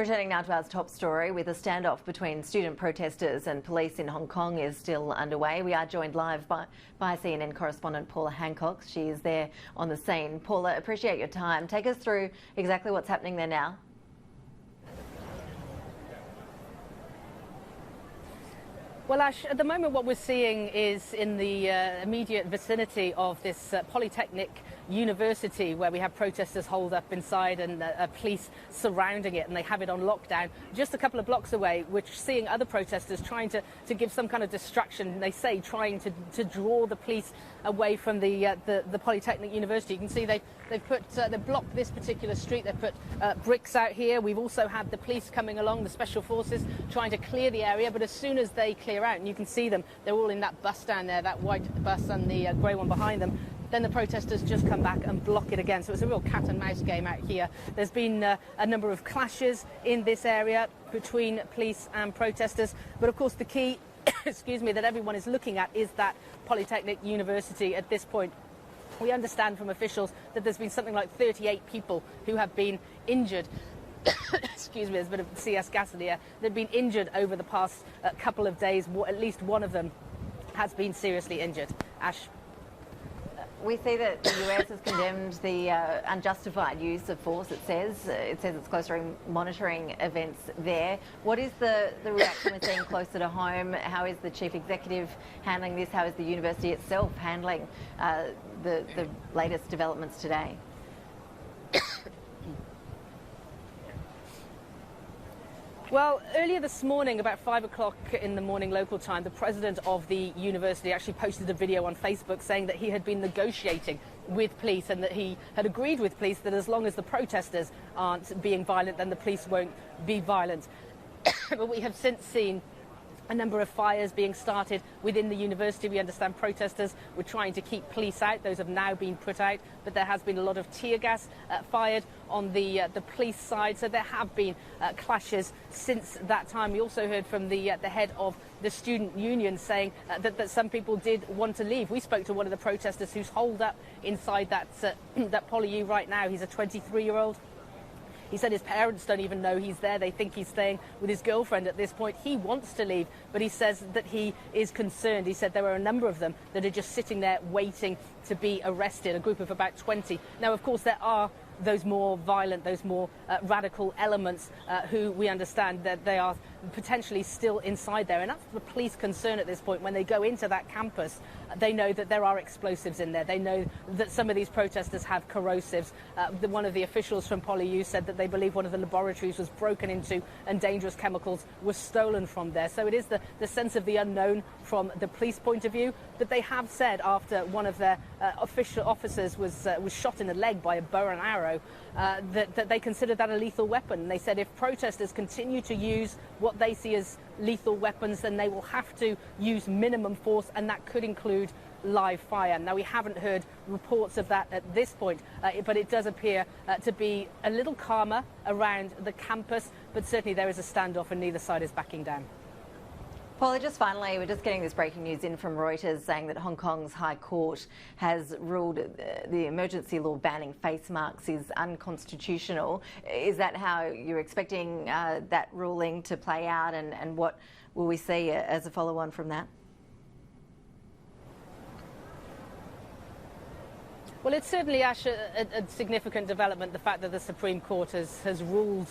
Returning now to our top story, with a standoff between student protesters and police in Hong Kong is still underway. We are joined live by CNN correspondent Paula Hancocks. She is there on the scene. Paula, appreciate your time. Take us through exactly what's happening there now. Well, Ash, at the moment what we're seeing is in the immediate vicinity of this Polytechnic University, where we have protesters holed up inside and police surrounding it, and they have it on lockdown. Just a couple of blocks away, we're seeing other protesters trying to give some kind of distraction, they say, trying to draw the police away from the Polytechnic University. You can see they've blocked this particular street. They've put bricks out here. We've also had the police coming along, the special forces, trying to clear the area, but as soon as they clear out, and you can see them, they're all in that bus down there, that white bus and the grey one behind them, then the protesters just come back and block it again. So it's a real cat and mouse game out here. There's been a number of clashes in this area between police and protesters, but of course the key excuse me, that everyone is looking at is that Polytechnic University at this point. We understand from officials that there's been something like 38 people who have been injured. Excuse me, there's a bit of CS gas in the air. They've been injured over the past couple of days. At least one of them has been seriously injured. Ash. We see that the US has condemned the unjustified use of force, it says. It says it's closely monitoring events there. What is the reaction we're seeing closer to home? How is the Chief Executive handling this? How is the university itself handling the latest developments today? Well, earlier this morning, about 5 o'clock in the morning local time, the president of the university actually posted a video on Facebook saying that he had been negotiating with police and that he had agreed with police that as long as the protesters aren't being violent, then the police won't be violent. But we have since seen a number of fires being started within the university. We understand protesters were trying to keep police out. Those have now been put out, but there has been a lot of tear gas fired on the police side. So there have been clashes since that time. We also heard from the head of the student union saying that some people did want to leave. We spoke to one of the protesters who's holed up inside that Poly U right now. He's a 23-year-old. He said his parents don't even know he's there. They think he's staying with his girlfriend at this point. He wants to leave, but he says that he is concerned. He said there were a number of them that are just sitting there waiting to be arrested, a group of about 20. Now, of course, there are those more violent, those more radical elements who we understand that they are potentially still inside there. And that's the police concern at this point. When they go into that campus, they know that there are explosives in there. They know that some of these protesters have corrosives. One of the officials from PolyU said that they believe one of the laboratories was broken into and dangerous chemicals were stolen from there. So it is the sense of the unknown from the police point of view. But they have said after one of their official officers was shot in the leg by a bow and arrow, that they consider that a lethal weapon. They said if protesters continue to use what they see as lethal weapons, then they will have to use minimum force, and that could include live fire. Now, we haven't heard reports of that at this point, but it does appear to be a little calmer around the campus, but certainly there is a standoff and neither side is backing down. Paula, just finally, we're just getting this breaking news in from Reuters saying that Hong Kong's High Court has ruled the emergency law banning face masks is unconstitutional. Is that how you're expecting that ruling to play out, and what will we see as a follow-on from that? Well, it's certainly, Ash, a significant development, the fact that the Supreme Court has ruled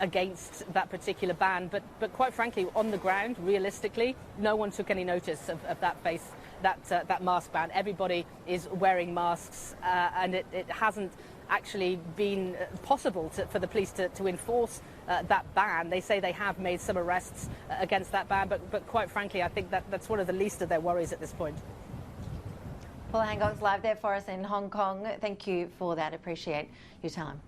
against that particular ban. But quite frankly, on the ground, realistically, no one took any notice of that mask ban. Everybody is wearing masks, and it hasn't actually been possible for the police to enforce that ban. They say they have made some arrests against that ban, but quite frankly, I think that's one of the least of their worries at this point. Paula Hancocks live there for us in Hong Kong. Thank you for that. Appreciate your time.